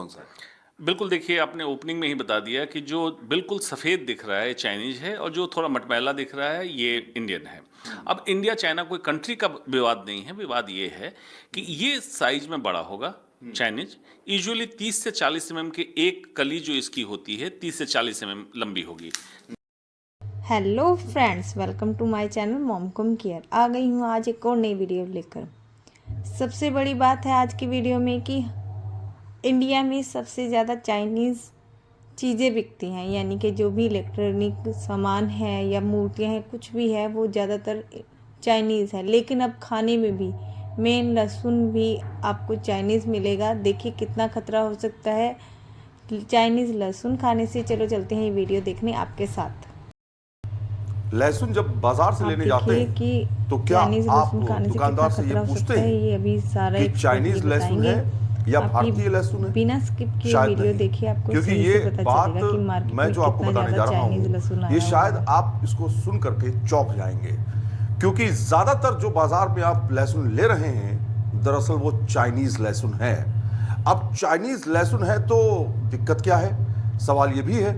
कौन सा है? बिल्कुल, देखिए आपने ओपनिंग में ही बता दिया कि जो बिल्कुल सफ़ेद दिख रहा है चाइनीज़ है और जो थोड़ा मटमैला दिख रहा है ये इंडियन है। अब इंडिया चाइना कोई कंट्री का विवाद नहीं है, विवाद ये है कि ये साइज़ में बड़ा होगा चाइनीज़। यूजुअली 30 से 40 एमएम की एक कली जो इसकी होती है 30 से 40 एमएम लंबी होगी। Hello friends, welcome to my channel momcom care. आ गई हूँ आज एक और नई वीडियो लेकर। सबसे बड़ी बात है आज की वीडियो में कि इंडिया में सबसे ज़्यादा चाइनीज़ चीज़ें बिकती हैं, यानी कि जो भी इलेक्ट्रॉनिक सामान है या मूर्तियाँ हैं, कुछ भी है वो ज़्यादातर चाइनीज़ है। लेकिन अब खाने में भी मेन लहसुन भी आपको चाइनीज़ मिलेगा। देखिए कितना खतरा हो सकता है चाइनीज़ लहसुन खाने से। चलो चलते हैं ये वीडियो देखने आपके साथ। लहसुन जब बाजार से लेने जाते हैं कि तो क्या आप खाने दुकानदार से ये पूछते हैं ये अभी सारा कि चाइनीज लहसुन है या भारतीय लहसुन है? बिना स्किप किए शायद वीडियो नहीं। देखिए, आपको क्योंकि सही ये से पता बात चलेगा कि मार्केट मैं में जो आपको कितना बताने जा ज़्यादा रहा चाइनीज़ लहसुन हूँ आया ये हुआ शायद है। आप इसको सुन करके चौंक जाएंगे, क्योंकि ज्यादातर जो बाजार में आप लहसुन ले रहे हैं दरअसल वो चाइनीज लहसुन है। अब चाइनीज लहसुन है तो दिक्कत क्या है, सवाल ये भी है।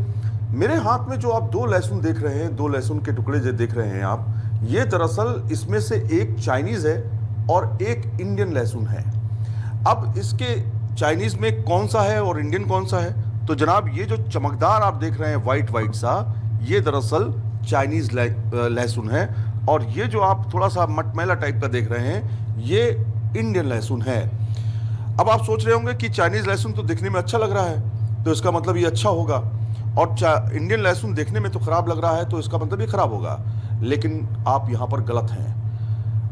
मेरे हाथ में जो आप दो लहसुन देख रहे हैं, दो लहसुन के टुकड़े जो देख रहे हैं आप, ये दरअसल इसमें से एक चाइनीज है और एक इंडियन लहसुन है। अब इसके चाइनीज में कौन सा है और इंडियन कौन सा है? तो जनाब ये जो चमकदार आप देख रहे हैं वाइट वाइट सा, ये दरअसल चाइनीज लहसुन है, और ये जो आप थोड़ा सा मटमैला टाइप का देख रहे हैं ये इंडियन लहसुन है। अब आप सोच रहे होंगे कि चाइनीज लहसुन तो दिखने में अच्छा लग रहा है तो इसका मतलब ये अच्छा होगा, और इंडियन लहसुन देखने में तो खराब लग रहा है तो इसका मतलब ये खराब होगा। लेकिन आप यहाँ पर गलत हैं।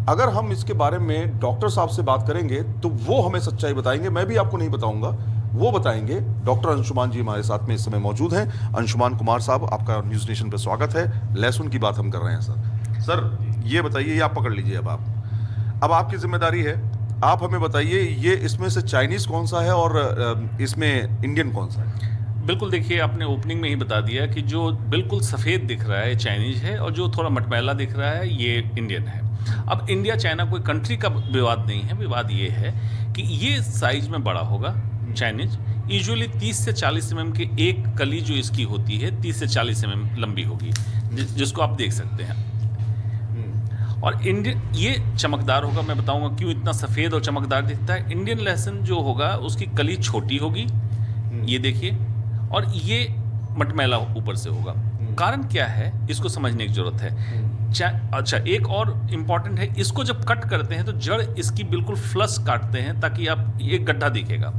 अगर हम इसके बारे में डॉक्टर साहब से बात करेंगे तो वो हमें सच्चाई बताएंगे, मैं भी आपको नहीं बताऊंगा, वो बताएंगे। डॉक्टर अंशुमान जी हमारे साथ में इस समय मौजूद हैं। अंशुमान कुमार साहब, आपका न्यूज़ नेशन पर स्वागत है। लहसुन की बात हम कर रहे हैं सर ये बताइए, ये आप पकड़ लीजिए। अब आपकी जिम्मेदारी है, आप हमें बताइए ये इसमें से चाइनीज़ कौन सा है और इसमें इंडियन कौन सा है? बिल्कुल, देखिए आपने ओपनिंग में ही बता दिया कि जो बिल्कुल सफ़ेद दिख रहा है चाइनीज़ है और जो थोड़ा मटमैला दिख रहा है ये इंडियन है। अब इंडिया चाइना कोई कंट्री का विवाद नहीं है, विवाद ये है कि ये साइज़ में बड़ा होगा चाइनीज़। यूजुअली 30 से 40 एमएम की एक कली जो इसकी होती है 30 से 40 एमएम लंबी होगी, जिसको आप देख सकते हैं। और इंडियन ये चमकदार होगा, मैं बताऊंगा क्यों इतना सफ़ेद और चमकदार दिखता है। इंडियन लहसुन जो होगा उसकी कली छोटी होगी, ये देखिए, और ये मटमैला ऊपर से होगा। कारण क्या है इसको समझने की जरूरत है। अच्छा, एक और इम्पॉर्टेंट है, इसको जब कट करते हैं तो जड़ इसकी बिल्कुल फ्लश काटते हैं ताकि आप एक गड्ढा दिखेगा,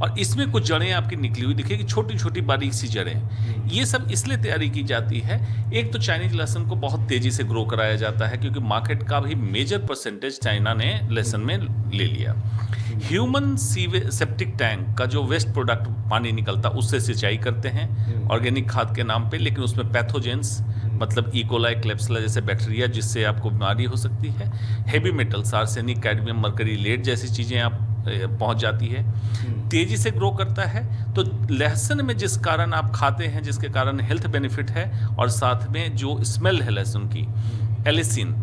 और इसमें कुछ जड़ें आपकी निकली हुई दिखेगी, छोटी छोटी बारीक सी जड़ें। ये सब इसलिए तैयारी की जाती है, एक तो चाइनीज लहसुन को बहुत तेज़ी से ग्रो कराया जाता है क्योंकि मार्केट का भी मेजर परसेंटेज चाइना ने लहसुन में ले लिया। ह्यूमन सेप्टिक टैंक का जो वेस्ट प्रोडक्ट पानी निकलता उससे सिंचाई करते हैं ऑर्गेनिक खाद के नाम पे, लेकिन उसमें पैथोजेंस मतलब इकोलाई, क्लेप्सिला जैसे बैक्टीरिया जिससे आपको बीमारी हो सकती है, heavy metals arsenic, cadmium, mercury, lead जैसी चीज़ें आप पहुंच जाती है। तेजी से ग्रो करता है, तो लहसुन में जिस कारण आप खाते हैं, जिसके कारण हेल्थ बेनिफिट है, और साथ में जो स्मेल है लहसुन की, एलिसिन,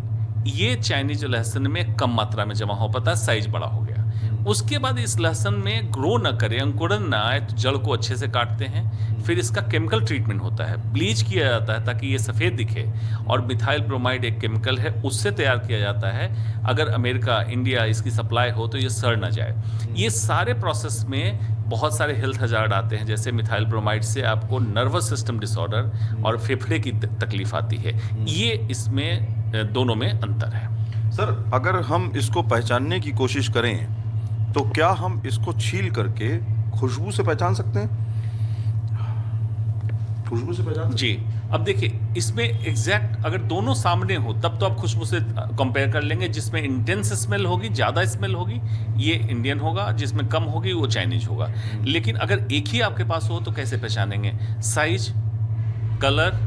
ये चाइनीज लहसुन में कम मात्रा में जमा हो पाता है, साइज बड़ा हो गया। उसके बाद इस लहसुन में ग्रो न करे, अंकुरन ना आए, तो जड़ को अच्छे से काटते हैं। फिर इसका केमिकल ट्रीटमेंट होता है, ब्लीच किया जाता है ताकि ये सफ़ेद दिखे, और मिथाइल ब्रोमाइड एक केमिकल है उससे तैयार किया जाता है। अगर अमेरिका, इंडिया इसकी सप्लाई हो तो ये सड़ ना जाए। ये सारे प्रोसेस में बहुत सारे हेल्थ हजार्ड आते हैं, जैसे मिथाइल ब्रोमाइड से आपको नर्वस सिस्टम डिसऑर्डर और फेफड़े की तकलीफ आती है। ये इसमें दोनों में अंतर है। सर अगर हम इसको पहचानने की कोशिश करें तो क्या हम इसको छील करके खुशबू से पहचान सकते हैं? खुशबू से पहचान? जी, अब देखिए इसमें एग्जैक्ट अगर दोनों सामने हो तब तो आप खुशबू से कंपेयर कर लेंगे। जिसमें इंटेंस स्मेल होगी, ज़्यादा स्मेल होगी, ये इंडियन होगा, जिसमें कम होगी वो चाइनीज होगा। लेकिन अगर एक ही आपके पास हो तो कैसे पहचानेंगे? साइज, कलर,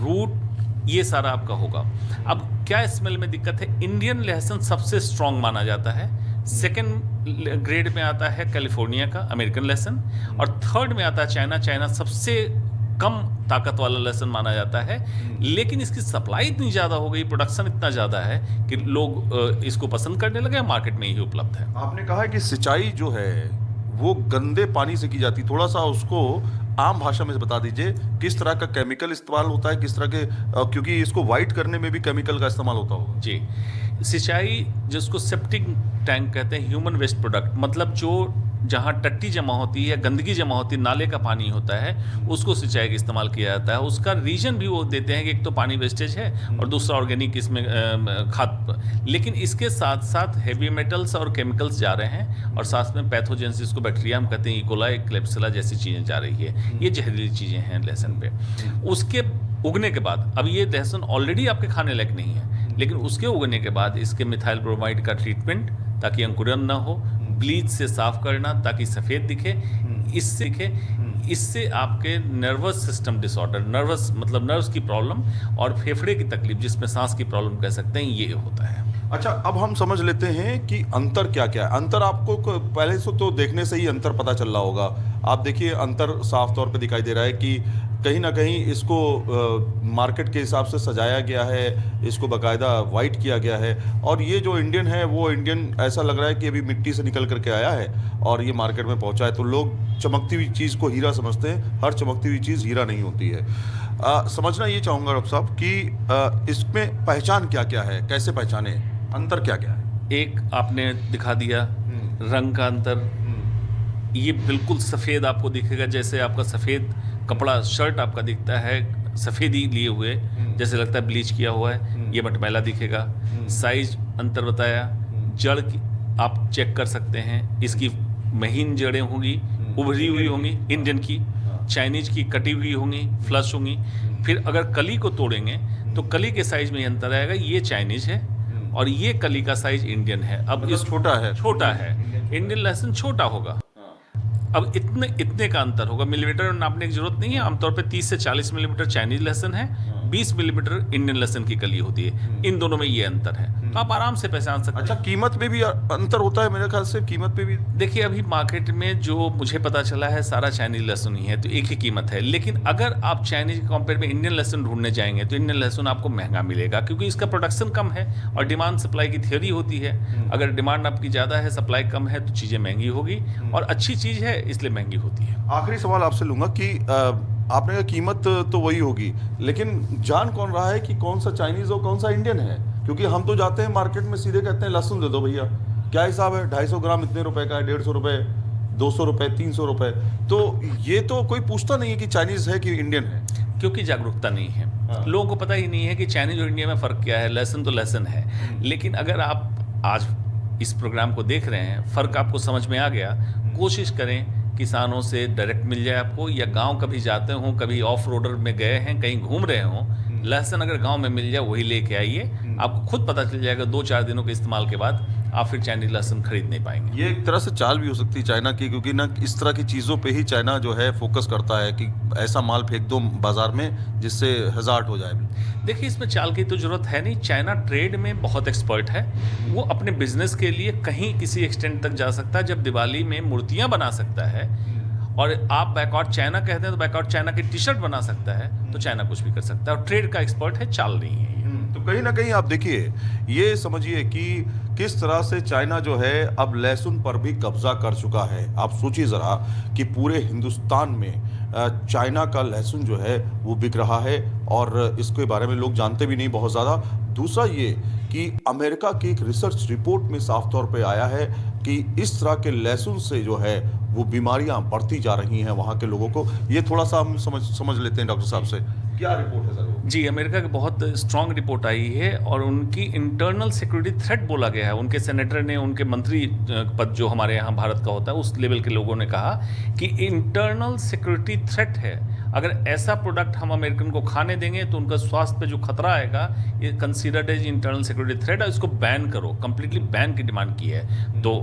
रूट, ये सारा आपका होगा। अब क्या स्मेल में दिक्कत है? इंडियन लहसुन सबसे स्ट्रांग माना जाता है, सेकेंड ग्रेड में आता है कैलिफोर्निया का अमेरिकन लहसुन, और थर्ड में आता है चाइना। चाइना सबसे कम ताकत वाला लहसुन माना जाता है, लेकिन इसकी सप्लाई इतनी ज़्यादा हो गई, प्रोडक्शन इतना ज़्यादा है कि लोग इसको पसंद करने लगे, मार्केट में ही उपलब्ध है। आपने कहा है कि सिंचाई जो है वो गंदे पानी से की जाती है। थोड़ा सा उसको आम भाषा में बता दीजिए, किस तरह का केमिकल इस्तेमाल होता है, किस तरह के क्योंकि इसको वाइट करने में भी केमिकल का इस्तेमाल होता होगा। जी, सिंचाई जिसको सेप्टिक टैंक कहते हैं, ह्यूमन वेस्ट प्रोडक्ट, मतलब जो जहाँ टट्टी जमा होती है या गंदगी जमा होती है, नाले का पानी होता है, उसको सिंचाई का इस्तेमाल किया जाता है। उसका रीजन भी वो देते हैं कि एक तो पानी वेस्टेज है और दूसरा ऑर्गेनिक इसमें खाद, लेकिन इसके साथ साथ हैवी मेटल्स और केमिकल्स जा रहे हैं और साथ में पैथोजेंस, जिसको बैक्टीरिया हम कहते हैं, इकोलाई, क्लेप्सिला जैसी चीज़ें जा रही है। ये जहरीली चीज़ें हैं लहसुन पे। उसके उगने के बाद, अब ये लहसुन ऑलरेडी आपके खाने लायक नहीं है, लेकिन उसके उगने के बाद इसके मिथाइल ब्रोमाइड का ट्रीटमेंट ताकि अंकुरन ना हो, ब्लीच से साफ करना ताकि सफ़ेद दिखे, इससे आपके नर्वस सिस्टम डिसऑर्डर, नर्वस मतलब नर्व्स की प्रॉब्लम और फेफड़े की तकलीफ, जिसमें सांस की प्रॉब्लम कह सकते हैं, ये होता है। अच्छा, अब हम समझ लेते हैं कि अंतर क्या क्या है। अंतर आपको पहले से तो देखने से ही अंतर पता चल रहा होगा। आप देखिए, अंतर साफ तौर पे दिखाई दे रहा है कि कहीं ना कहीं इसको मार्केट के हिसाब से सजाया गया है, इसको बाकायदा वाइट किया गया है, और ये जो इंडियन है वो इंडियन ऐसा लग रहा है कि अभी मिट्टी से निकल करके आया है और ये मार्केट में पहुंचा है। तो लोग चमकती हुई चीज़ को हीरा समझते हैं, हर चमकती हुई चीज़ हीरा नहीं होती है। समझना ये चाहूँगा डॉक्टर साहब कि इसमें पहचान क्या क्या है, कैसे पहचाने, अंतर क्या क्या है। एक आपने दिखा दिया रंग का अंतर, ये बिल्कुल सफ़ेद आपको दिखेगा, जैसे आपका सफ़ेद कपड़ा शर्ट आपका दिखता है सफ़ेदी लिए हुए, जैसे लगता है ब्लीच किया हुआ है, ये मटमैला दिखेगा। साइज अंतर बताया, जड़ की आप चेक कर सकते हैं, इसकी महीन जड़ें होंगी, उभरी हुई होंगी इंडियन की, चाइनीज की कटी हुई होंगी, फ्लश होंगी। फिर अगर कली को तोड़ेंगे तो कली के साइज में अंतर आएगा, ये चाइनीज है और ये कली का साइज इंडियन है। अब मतलब इस छोटा है, इंडियन लहसुन छोटा होगा। अब इतने का अंतर होगा, मिलीमीटर में नापने की जरूरत नहीं है। आमतौर पे 30 से 40 मिलीमीटर चाइनीज लहसुन है, 20 मिलीमीटर इंडियन लहसुन की कली होती है। इन दोनों में ये अंतर है, तो आप आराम से पहचान सकते हैं। अच्छा, कीमत में भी अंतर होता है मेरे ख्याल से, कीमत पे भी। देखिए, अभी मार्केट में जो मुझे पता चला है सारा चाइनीज लहसुन ही है, तो एक ही कीमत है। लेकिन अगर आप चाइनीज के कंपेयर में इंडियन लहसुन ढूंढने जाएंगे तो इंडियन लहसुन आपको महंगा मिलेगा, क्योंकि इसका प्रोडक्शन कम है और डिमांड सप्लाई की थ्योरी होती है। अगर डिमांड आपकी ज़्यादा है, सप्लाई कम है, तो चीज़ें महंगी होगी, और अच्छी चीज़ है इसलिए महंगी होती है। आखिरी सवाल आपसे लूंगा कि आपने कहा कीमत तो वही होगी, लेकिन जान कौन रहा है कि कौन सा चाइनीज और कौन सा इंडियन है? क्योंकि हम तो जाते हैं मार्केट में, सीधे कहते हैं लहसुन दे दो भैया, क्या हिसाब है, 250 ग्राम इतने रुपए का है, 150 रुपए, 200 रुपए, 300 रुपए। तो ये तो कोई पूछता नहीं है कि चाइनीज है कि इंडियन है, क्योंकि जागरूकता नहीं है। हाँ। लोगों को पता ही नहीं है कि चाइनीज और इंडिया में फ़र्क क्या है। लहसुन तो लहसुन है, लेकिन अगर आप आज इस प्रोग्राम को देख रहे हैं, फ़र्क आपको समझ में आ गया, कोशिश करें किसानों से डायरेक्ट मिल जाए आपको, या गांव कभी जाते हों, कभी ऑफ रोडर में गए हैं, कहीं घूम रहे हों, लहसुन अगर गांव में मिल जाए वही लेके आइए, आपको खुद पता चल जाएगा 2-4 दिनों के इस्तेमाल के बाद आप फिर चाइनीज लहसुन खरीद नहीं पाएंगे। ये एक तरह से चाल भी हो सकती है चाइना की, क्योंकि ना इस तरह की चीज़ों पे ही चाइना जो है फोकस करता है कि ऐसा माल फेंक दो बाजार में जिससे हज़ार्ट हो जाए। देखिए, इसमें चाल की तो ज़रूरत है नहीं। चाइना ट्रेड में बहुत एक्सपर्ट है, वो अपने बिजनेस के लिए कहीं किसी एक्सटेंट तक जा सकता है। जब दिवाली में मूर्तियाँ बना सकता है और आप बैकआउट चाइना कहते हैं तो बैकआउट चाइना की टी शर्ट बना सकता है, तो चाइना कुछ भी कर सकता है, और ट्रेड का एक्सपर्ट है, चाल नहीं है। तो कहीं ना कहीं आप देखिए, ये समझिए कि किस तरह से चाइना जो है अब लहसुन पर भी कब्जा कर चुका है। आप सोचिए ज़रा कि पूरे हिंदुस्तान में चाइना का लहसुन जो है वो बिक रहा है, और इसके बारे में लोग जानते भी नहीं बहुत ज़्यादा। दूसरा ये कि अमेरिका की एक रिसर्च रिपोर्ट में साफ तौर पे आया है कि इस तरह के लहसुन से जो है वो बीमारियां बढ़ती जा रही हैं वहाँ के लोगों को। ये थोड़ा सा हम समझ लेते हैं डॉक्टर साहब से, क्या रिपोर्ट है सर वो? जी, अमेरिका की बहुत स्ट्रांग रिपोर्ट आई है, और उनकी इंटरनल सिक्योरिटी थ्रेट बोला गया है। उनके सेनेटर ने, उनके मंत्री पद जो हमारे यहाँ भारत का होता है, उस लेवल के लोगों ने कहा कि इंटरनल सिक्योरिटी थ्रेट है। अगर ऐसा प्रोडक्ट हम अमेरिकन को खाने देंगे तो उनका स्वास्थ्य पे जो खतरा आएगा, ये considered as internal security threat है, इसको बैन करो, कंप्लीटली बैन की डिमांड की है। तो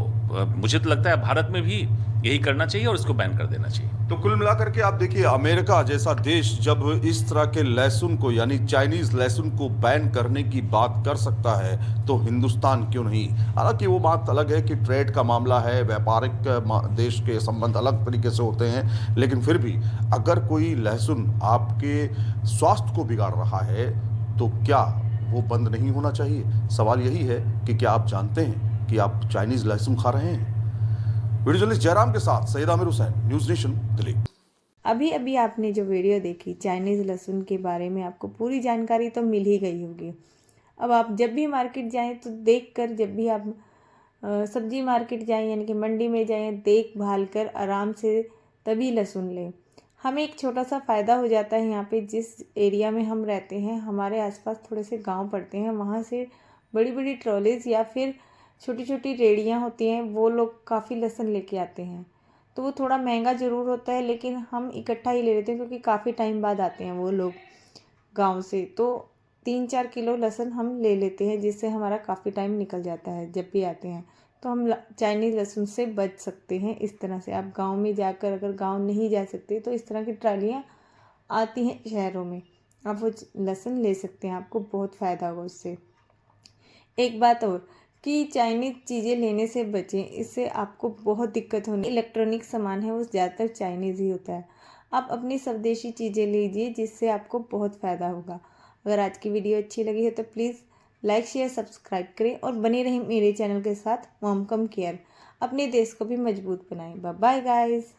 मुझे तो लगता है भारत में भी यही करना चाहिए और इसको बैन कर देना चाहिए। तो कुल मिलाकर के आप देखिए, अमेरिका जैसा देश जब इस तरह के लहसुन को, यानी चाइनीज लहसुन को बैन करने की बात कर सकता है, तो हिंदुस्तान क्यों नहीं? हालांकि वो बात अलग है कि ट्रेड का मामला है, व्यापारिक देश के संबंध अलग तरीके से होते हैं, लेकिन फिर भी अगर कोई लहसुन आपके स्वास्थ्य को बिगाड़ रहा है तो क्या वो बंद नहीं होना चाहिए? सवाल यही है कि क्या आप जानते हैं कि आप चाइनीज लहसुन खा रहे हैं? वीडियो जर्नलिस्ट जयराम के साथ सैयद आमिर हुसैन, न्यूज नेशन, दिल्ली। अभी अभी आपने जो वीडियो देखी चाइनीज़ लहसुन के बारे में, आपको पूरी जानकारी तो मिल ही गई होगी। अब आप जब भी मार्केट जाएं तो देख कर, जब भी आप सब्जी मार्केट जाएं यानी कि मंडी में जाएं, देख भाल कर आराम से तभी लहसुन लें। हमें एक छोटा सा फ़ायदा हो जाता है यहाँ पे, जिस एरिया में हम रहते हैं हमारे आसपास थोड़े से गांव पड़ते हैं, वहाँ से बड़ी बड़ी ट्रॉलीज या फिर छोटी छोटी रेड़ियाँ होती हैं, वो लोग काफ़ी लहसुन लेके आते हैं। तो वो थोड़ा महंगा ज़रूर होता है, लेकिन हम इकट्ठा ही ले लेते हैं क्योंकि काफ़ी टाइम बाद आते हैं वो लोग गांव से। तो 3-4 किलो लहसुन हम ले लेते हैं, जिससे हमारा काफ़ी टाइम निकल जाता है जब भी आते हैं। तो हम चाइनीज़ लहसुन से बच सकते हैं इस तरह से। आप गांव में जाकर, अगर गांव नहीं जा सकते तो इस तरह की ट्रालियाँ आती हैं शहरों में, आप वो लहसुन ले सकते हैं, आपको बहुत फ़ायदा होगा उससे। एक बात और कि चाइनीज़ चीज़ें लेने से बचें, इससे आपको बहुत दिक्कत होनी। इलेक्ट्रॉनिक सामान है वो ज़्यादातर चाइनीज़ ही होता है। आप अपनी स्वदेशी चीज़ें लीजिए, जिससे आपको बहुत फ़ायदा होगा। अगर आज की वीडियो अच्छी लगी है तो प्लीज़ लाइक शेयर सब्सक्राइब करें और बने रहें मेरे चैनल के साथ मॉम कम केयर। अपने देश को भी मजबूत बनाएं। Bye bye guys.